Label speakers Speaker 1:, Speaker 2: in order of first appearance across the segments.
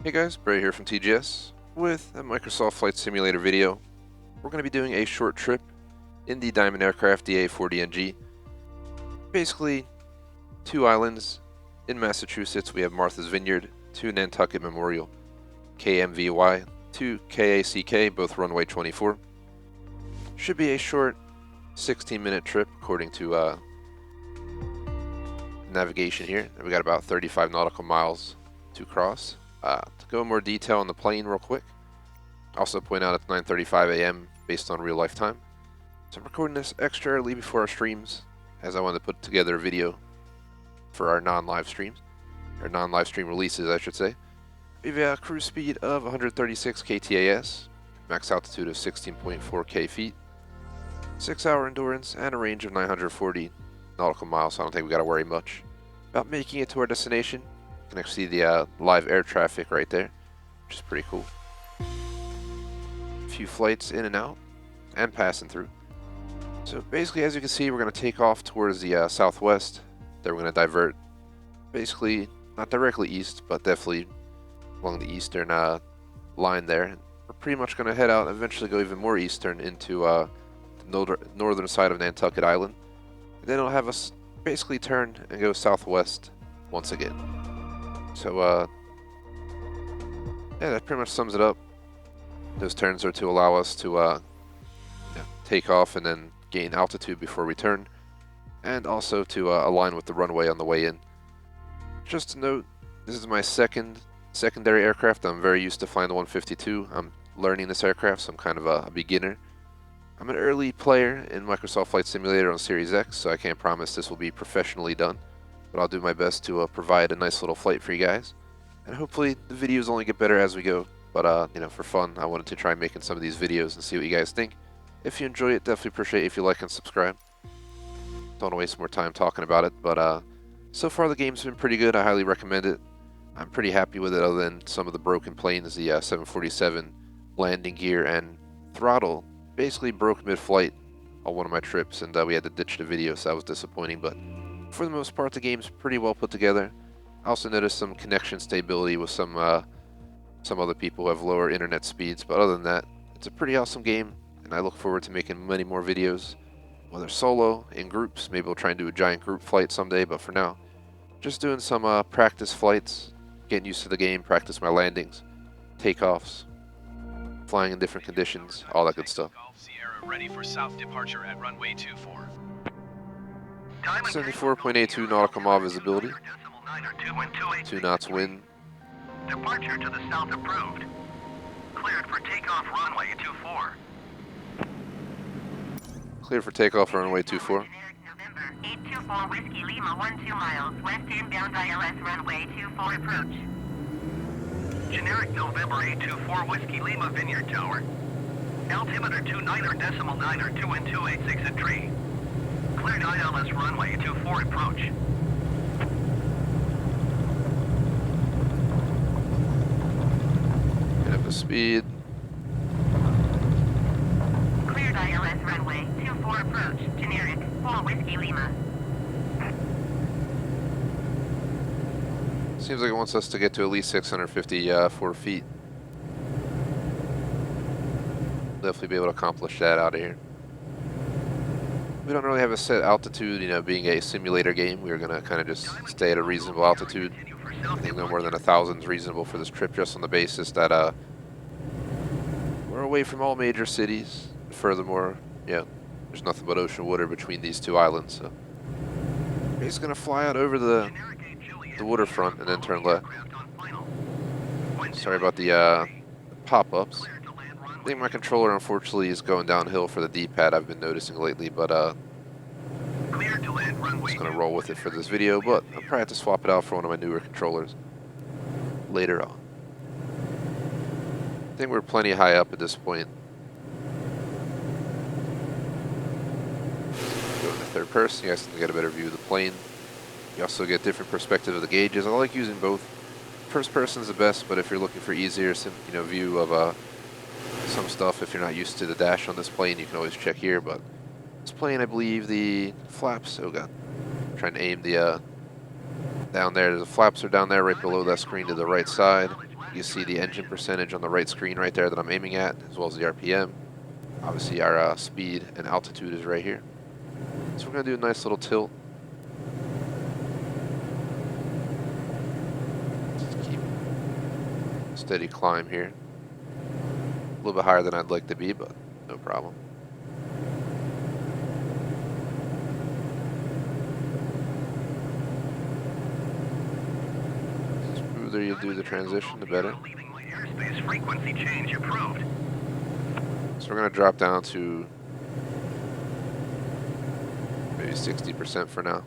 Speaker 1: Hey guys, Bray here from TGS with a Microsoft Flight Simulator video. We're going to be doing a short trip in the Diamond Aircraft DA40NG. Basically, two islands in Massachusetts. We have Martha's Vineyard to Nantucket Memorial, KMVY to KACK, both runway 24. Should be a short 16-minute trip according to navigation here. We got about 35 nautical miles to cross. To go in more detail on the plane real quick, also point out it's 9:35 a.m. based on real life time. So I'm recording this extra early before our streams, as I wanted to put together a video for our non-live streams, or non-live stream releases, I should say. We have a cruise speed of 136 kTAS, max altitude of 16.4 k feet, 6-hour endurance, and a range of 940 nautical miles. So I don't think we got to worry much about making it to our destination. You can actually see the live air traffic right there, which is pretty cool. A few flights in and out and passing through. So basically, as you can see, we're going to take off towards the southwest. Then we're going to divert, basically not directly east, but definitely along the eastern line there. And we're pretty much going to head out and eventually go even more eastern into the northern side of Nantucket Island. And then it'll have us basically turn and go southwest once again. So, yeah, that pretty much sums it up. Those turns are to allow us to take off and then gain altitude before we turn, and also to align with the runway on the way in. Just to note, this is my secondary aircraft. I'm very used to flying the 152. I'm learning this aircraft, so I'm kind of a beginner. I'm an early player in Microsoft Flight Simulator on Series X, so I can't promise this will be professionally done. But I'll do my best to provide a nice little flight for you guys. And hopefully the videos only get better as we go. But, you know, for fun, I wanted to try making some of these videos and see what you guys think. If you enjoy it, definitely appreciate it if you like and subscribe. Don't want to waste more time talking about it. But so far the game's been pretty good. I highly recommend it. I'm pretty happy with it other than some of the broken planes. The 747 landing gear and throttle basically broke mid-flight on one of my trips. And we had to ditch the video, so that was disappointing. But for the most part, the game's pretty well put together. I also noticed some connection stability with some other people who have lower internet speeds, but other than that, it's a pretty awesome game, and I look forward to making many more videos, whether solo, in groups. Maybe we'll try and do a giant group flight someday, but for now, just doing some practice flights, getting used to the game, practice my landings, takeoffs, flying in different conditions, all that good stuff.
Speaker 2: Ready for south departure at runway 24.
Speaker 1: 74.82 nautical mile visibility, 2 knots wind.
Speaker 3: Departure to the south approved. Cleared for takeoff runway 24.
Speaker 1: Cleared for takeoff runway 24.
Speaker 3: November 824 Whiskey Lima 12 miles west inbound ILS runway 24 approach. Generic November 824 Whiskey Lima Vineyard Tower. Altimeter 29.9 2 and 286 at tree. Cleared ILS runway 24 approach.
Speaker 1: Get up to speed.
Speaker 3: Cleared ILS runway 24 approach. Generic 4 Whiskey Lima.
Speaker 1: Seems like it wants us to get to at least 654 feet. Definitely be able to accomplish that out of here. We don't really have a set altitude, you know, being a simulator game. We're going to kind of just stay at a reasonable altitude. I think no more than 1,000 is reasonable for this trip, just on the basis that we're away from all major cities. Furthermore, yeah, there's nothing but ocean water between these two islands. So we're just going to fly out over the waterfront and then turn left. Sorry about the pop-ups. I think my controller, unfortunately, is going downhill for the D-pad I've been noticing lately, but I'm just going to roll with it for this video, but I'll probably have to swap it out for one of my newer controllers later on. I think we're plenty high up at this point. Go in the third person, you guys can get a better view of the plane. You also get different perspective of the gauges. I like using both. First person is the best, but if you're looking for easier, view of some stuff, if you're not used to the dash on this plane, you can always check here. But this plane, I believe the flaps, oh god, I'm trying to aim the down there, the flaps are down there right below that screen to the right side. You see the engine percentage on the right screen right there that I'm aiming at, as well as the RPM. Obviously our speed and altitude is right here. So we're going to do a nice little tilt. Just keep a steady climb here. A little bit higher than I'd like to be, but no problem. The smoother you do the transition, the better.
Speaker 3: Frequency change approved.
Speaker 1: So we're going to drop down to maybe 60% for now.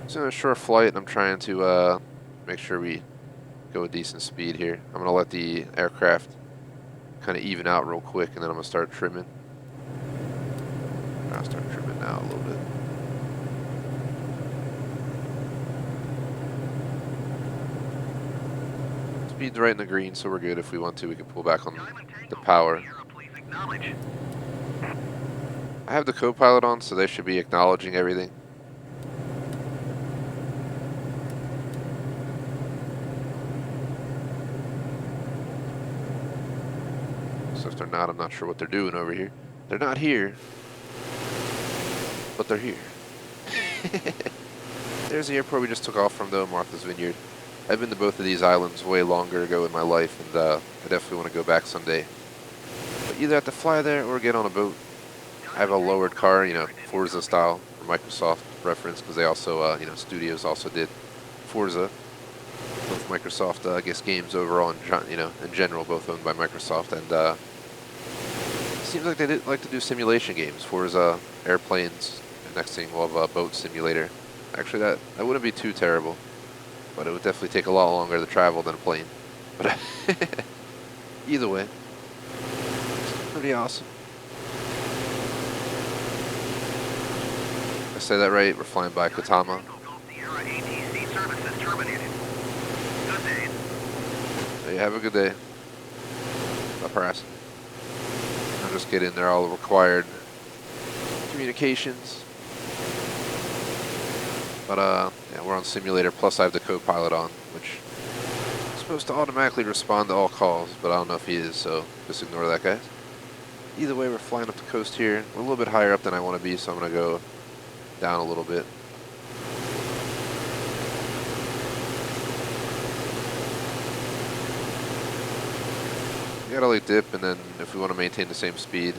Speaker 1: It's in a short flight, and I'm trying to make sure we go a decent speed here. I'm going to let the aircraft kind of even out real quick, and then I'm going to start trimming. I'll start trimming now a little bit. Speed's right in the green, so we're good. If we want to, we can pull back on the power. I have the co-pilot on, so they should be acknowledging everything. So if they're not, I'm not sure what they're doing over here. They're not here, but they're here. There's the airport we just took off from, though, Martha's Vineyard. I've been to both of these islands way longer ago in my life, and I definitely want to go back someday. But either have to fly there or get on a boat. I have a lowered car, you know, Forza style, for Microsoft reference, because they also, you know, studios also did Forza. Both Microsoft, I guess, games overall, you know, in general, both owned by Microsoft, and it seems like they did like to do simulation games. Forza, airplanes, and next thing we'll have a boat simulator. Actually, that wouldn't be too terrible. But it would definitely take a lot longer to travel than a plane. But either way, pretty awesome. If I say that right, we're flying by Katama. Hey, have a good day. Not harassing. I'll just get in there all the required communications. But yeah, we're on simulator, plus I have the co-pilot on, which is supposed to automatically respond to all calls, but I don't know if he is, so just ignore that, guys. Either way, we're flying up the coast here. We're a little bit higher up than I want to be, so I'm going to go down a little bit. We got a light dip, and then if we want to maintain the same speed,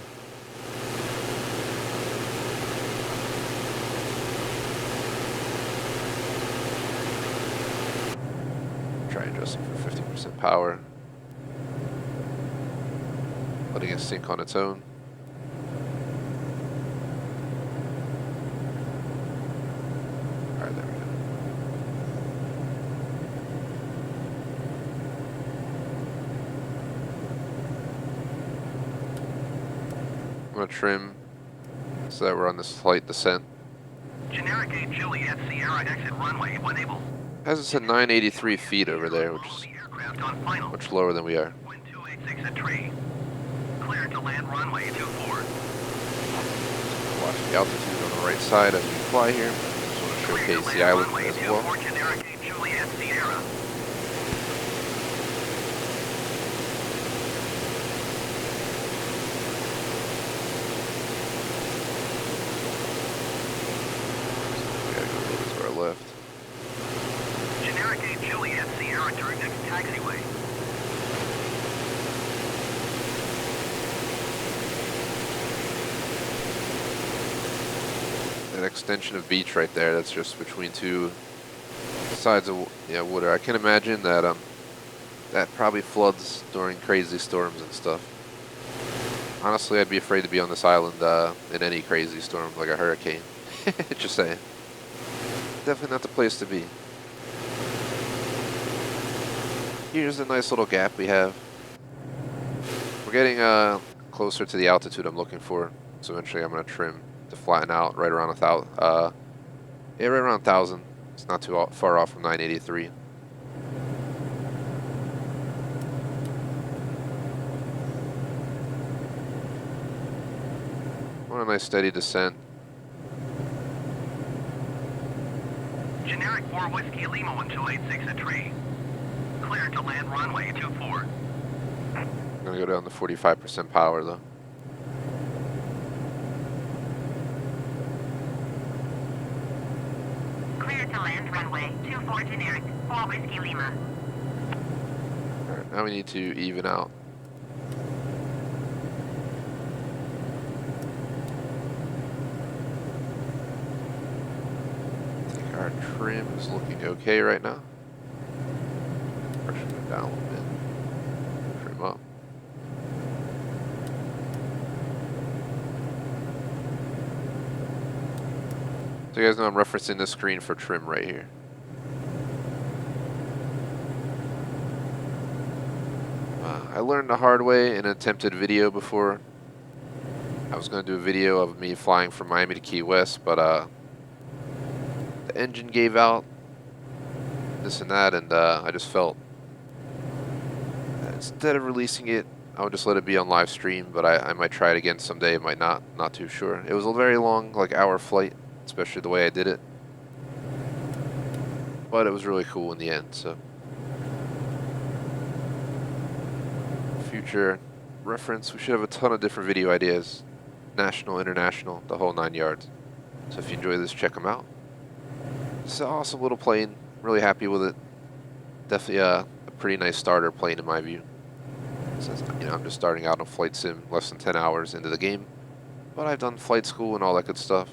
Speaker 1: try adjusting for 50% power, letting it sync on its own. Alright, there we go. I'm going to trim so that we're on this slight descent.
Speaker 3: Generic 8 Juliet Sierra exit runway when able.
Speaker 1: Has it said 983 feet over there, which is much lower than we are.
Speaker 3: Wind 286 at tree. Cleared to land runway 24.
Speaker 1: Watch the altitude on the right side as we fly here. Just want to showcase the island as well.
Speaker 3: Generic 8 Juliet Sierra.
Speaker 1: We gotta go a little bit to our left.
Speaker 3: Generic 8 Juliet Sierra during next taxiway.
Speaker 1: That extension of beach right there, that's just between two sides of water. I can imagine that that probably floods during crazy storms and stuff. Honestly, I'd be afraid to be on this island in any crazy storm, like a hurricane. Just saying. Definitely not the place to be. Here's a nice little gap we have. We're getting closer to the altitude I'm looking for, so eventually I'm going to trim to flatten out right around 1,000. Yeah, right around 1,000. It's not too far off from 983. Want a nice steady descent.
Speaker 3: Generic 4 Whiskey Lima 1286 a tree. Clear to land runway 24.
Speaker 1: I'm gonna go down to 45% power though.
Speaker 3: Clear to land runway 24 generic 4 Whiskey Lima.
Speaker 1: Alright, now we need to even out. I think our trim is looking okay right now. Pressure it down a little bit. Trim up. So you guys know I'm referencing this screen for trim right here. I learned the hard way in an attempted video before. I was going to do a video of me flying from Miami to Key West, but the engine gave out, this and that, and I just felt that instead of releasing it, I would just let it be on live stream, but I might try it again someday, might not too sure. It was a very long, like hour flight, especially the way I did it, but it was really cool in the end, so. Future reference, we should have a ton of different video ideas, national, international, the whole 9 yards. So if you enjoy this, check them out. It's an awesome little plane, really happy with it. Definitely a pretty nice starter plane in my view. Since, you know, I'm just starting out on flight sim, less than 10 hours into the game, but I've done flight school and all that good stuff.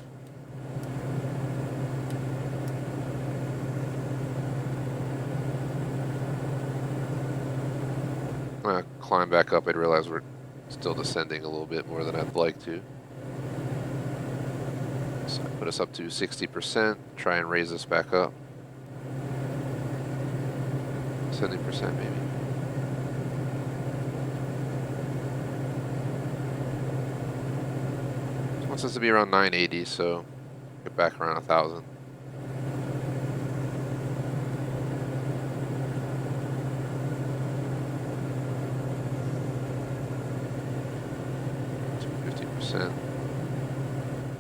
Speaker 1: When I climb back up, I'd realize we're still descending a little bit more than I'd like to. So I put us up to 60%, try and raise us back up. 70% maybe. It wants us to be around 980, so get back around 1,000.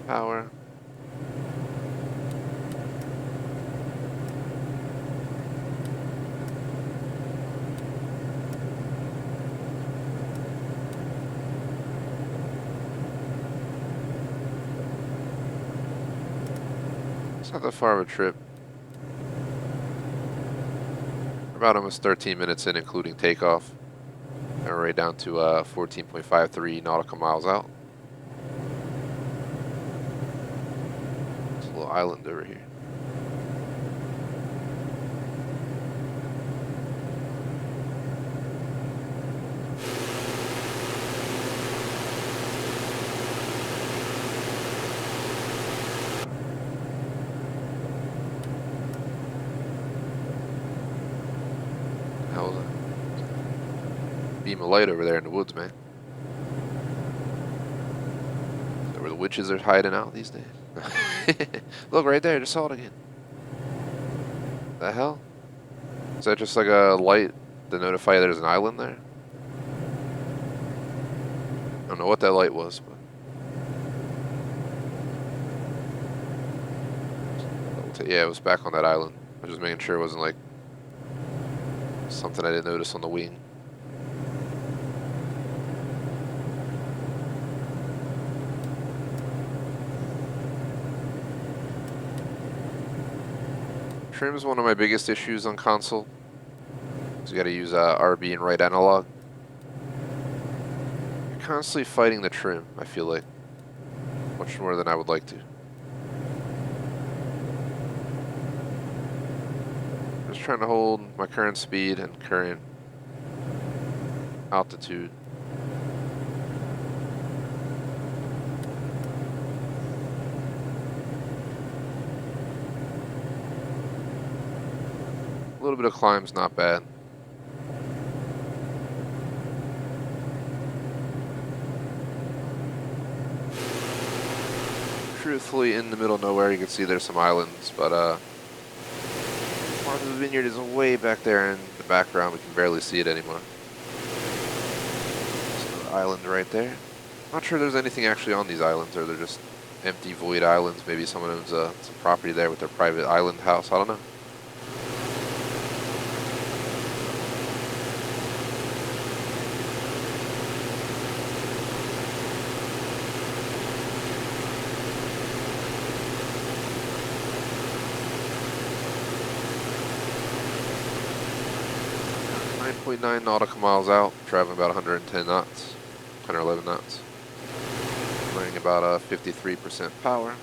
Speaker 1: Power. It's not that far of a trip. We're about almost 13 minutes in, including takeoff. And we're right down to 14.53 nautical miles out. There's a little island over here. Hell, beam of light over there in the woods, man. Is that where the witches are hiding out these days? Look right there, just saw it again. The hell? Is that just like a light to notify you there's an island there? I don't know what that light was, but yeah, it was back on that island. I was just making sure it wasn't like something I didn't notice on the wing. Trim is one of my biggest issues on console. You got to use RB and right analog. You're constantly fighting the trim, I feel like. Much more than I would like to. Just trying to hold my current speed and current altitude. A little bit of climb's not bad. Truthfully, in the middle of nowhere, you can see there's some islands, but part of the vineyard is way back there in the background. We can barely see it anymore. There's another island right there. Not sure there's anything actually on these islands, or they're just empty void islands. Maybe someone owns some property there with their private island house. I don't know. .9 nautical miles out, traveling about 110 knots, 111 knots. Running about 53% power,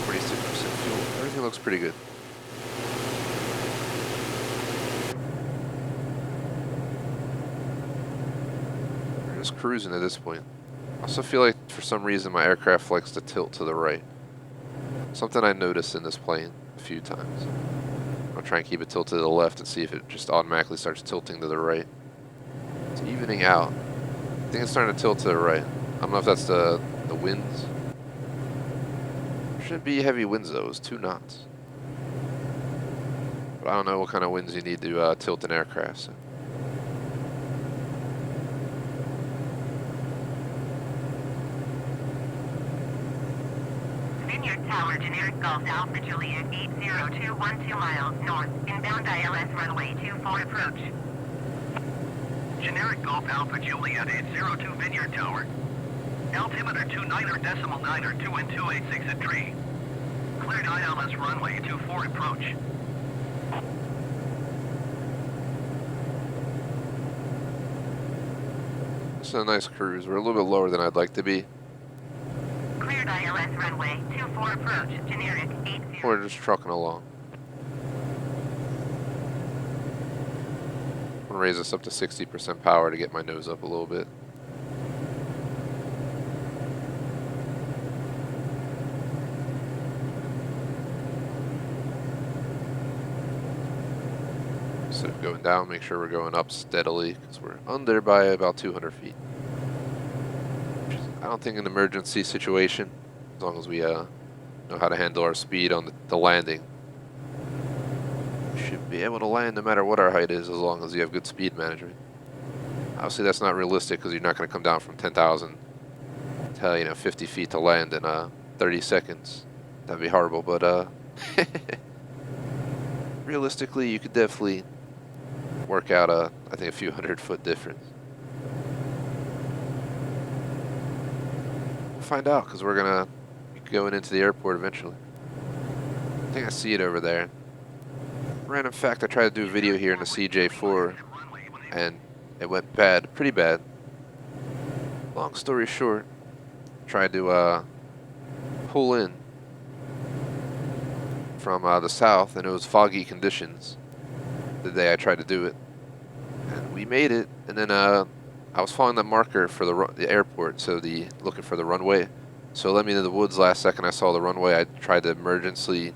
Speaker 1: 46% fuel. Everything looks pretty good. We're just cruising at this point. I also feel like for some reason my aircraft likes to tilt to the right. Something I noticed in this plane a few times. I'll try and keep it tilted to the left and see if it just automatically starts tilting to the right. It's evening out. I think it's starting to tilt to the right. I don't know if that's the winds. Shouldn't be heavy winds though, it's 2 knots. But I don't know what kind of winds you need to tilt an aircraft. So.
Speaker 3: Vineyard Tower, generic Golf Alpha Juliet 80212 miles north, inbound ILS runway 24 approach.
Speaker 2: Generic Golf Alpha Juliet 802 Vineyard Tower. Altimeter 29.9 or 2 and 286 at tree. Cleared ILS runway 24 approach.
Speaker 1: This is a nice cruise. We're a little bit lower than I'd like to be.
Speaker 3: Cleared ILS runway 24 approach, generic 80.
Speaker 1: We're just trucking along. I'm gonna raise this up to 60% power to get my nose up a little bit. Instead of going down, make sure we're going up steadily because we're under by about 200 feet. Which is, I don't think, an emergency situation, as long as we know how to handle our speed on the landing. We should be able to land no matter what our height is, as long as you have good speed management. Obviously, that's not realistic because you're not going to come down from 10,000 to 50 feet to land in 30 seconds. That'd be horrible, but realistically, you could definitely work out I think a few 100-foot difference. We'll find out because we're gonna be going into the airport eventually. I think I see it over there. Random fact: I tried to do a video here in the CJ4, and it went bad, pretty bad. Long story short, tried to pull in from the south, and it was foggy conditions the day I tried to do it, and we made it. And then I was following the marker for the airport, so looking for the runway. So it led me to the woods. Last second I saw the runway, I tried to emergency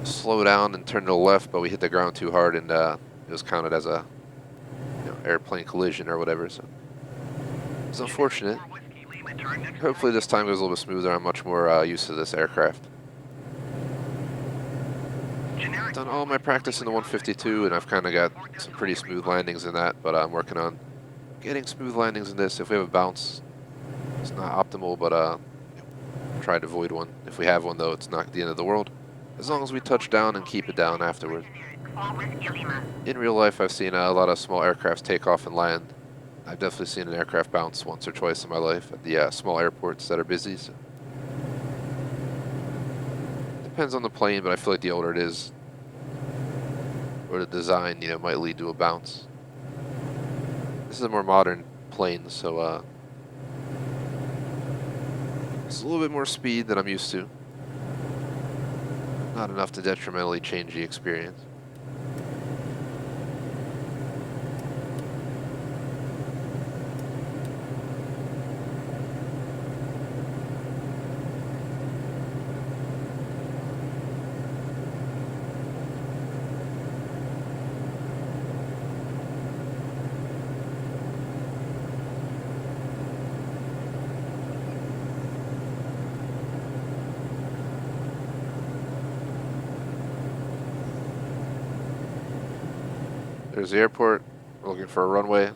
Speaker 1: slow down and turn to the left, but we hit the ground too hard, and it was counted as a airplane collision or whatever. So it's unfortunate. Hopefully this time goes a little bit smoother. I'm much more used to this aircraft. Done all my practice in the 152, and I've kind of got some pretty smooth landings in that, but I'm working on getting smooth landings in this. If we have a bounce, it's not optimal, but try to avoid one. If we have one, though, it's not the end of the world, as long as we touch down and keep it down afterward. In real life, I've seen a lot of small aircrafts take off and land. I've definitely seen an aircraft bounce once or twice in my life at the small airports that are busy. So. Depends on the plane, but I feel like the older it is, or the design, might lead to a bounce. This is a more modern plane, so it's a little bit more speed than I'm used to. Not enough to detrimentally change the experience. There's the airport. We're looking for a runway.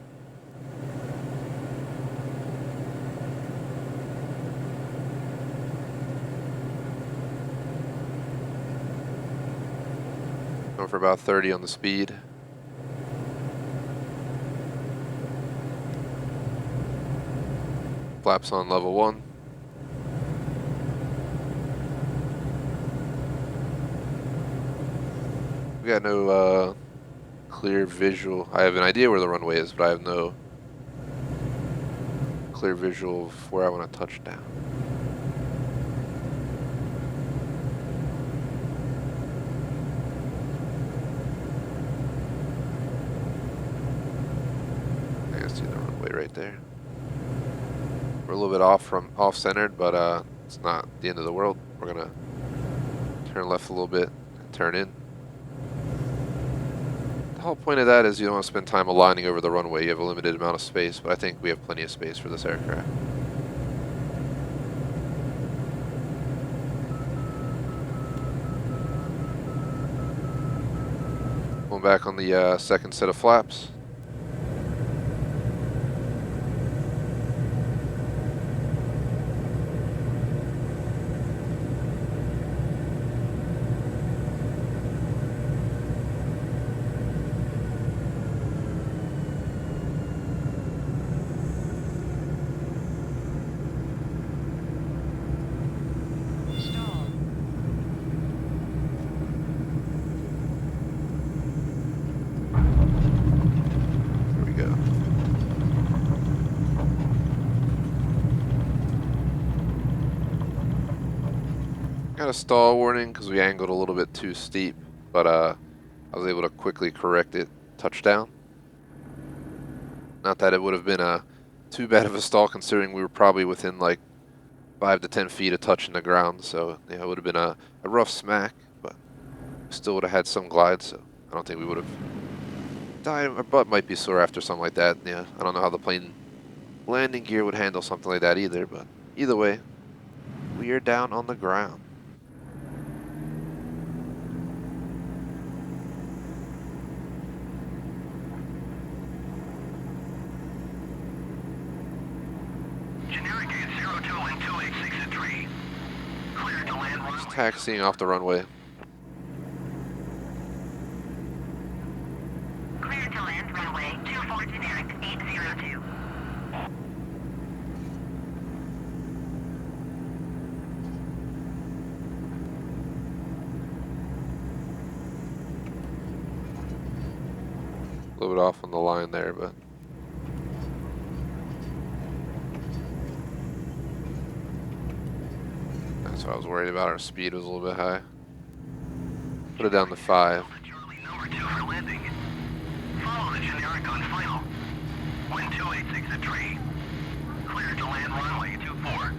Speaker 1: Going for about 30 on the speed. Flaps on level 1. We got no clear visual. I have an idea where the runway is, but I have no clear visual of where I want to touch down. I can see the runway right there. We're a little bit off-centered, but it's not the end of the world. We're gonna turn left a little bit and turn in. The whole point of that is you don't want to spend time aligning over the runway. You have a limited amount of space, but I think we have plenty of space for this aircraft. Going back on the second set of flaps. Got a stall warning because we angled a little bit too steep, but I was able to quickly correct it. Touchdown. Not that it would have been too bad of a stall considering we were probably within like 5 to 10 feet of touching the ground, so yeah, it would have been a rough smack, but still would have had some glide, so I don't think we would have died. Our butt might be sore after something like that. Yeah, I don't know how the plane landing gear would handle something like that either, but either way, we are down on the ground.
Speaker 2: Generic is 02 and 286 at 3. Clear to land runway.
Speaker 1: Just taxiing off the runway.
Speaker 3: Clear to land runway 24 generic 802.
Speaker 1: A little bit off on the line there, but that's what I was worried about. Our speed was a little bit high. Put it down to 5.
Speaker 2: Charlie number 2 for landing. Follow the generic on final. Wind 286 at 3. Clear to land runway 24.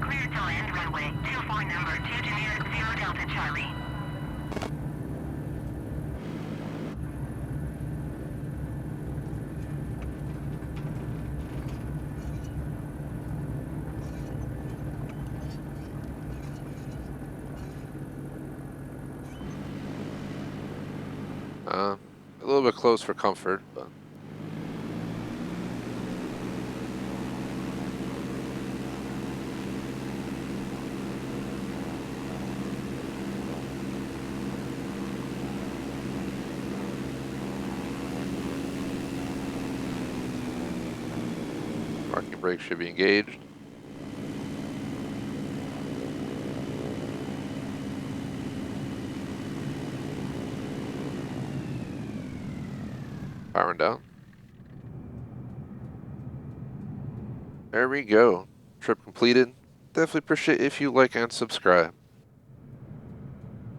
Speaker 3: Clear to land runway 24 number 2 generic 0 Delta Charlie.
Speaker 1: A little bit close for comfort, but parking brake should be engaged. Powering down. There we go. Trip completed. Definitely appreciate if you like and subscribe.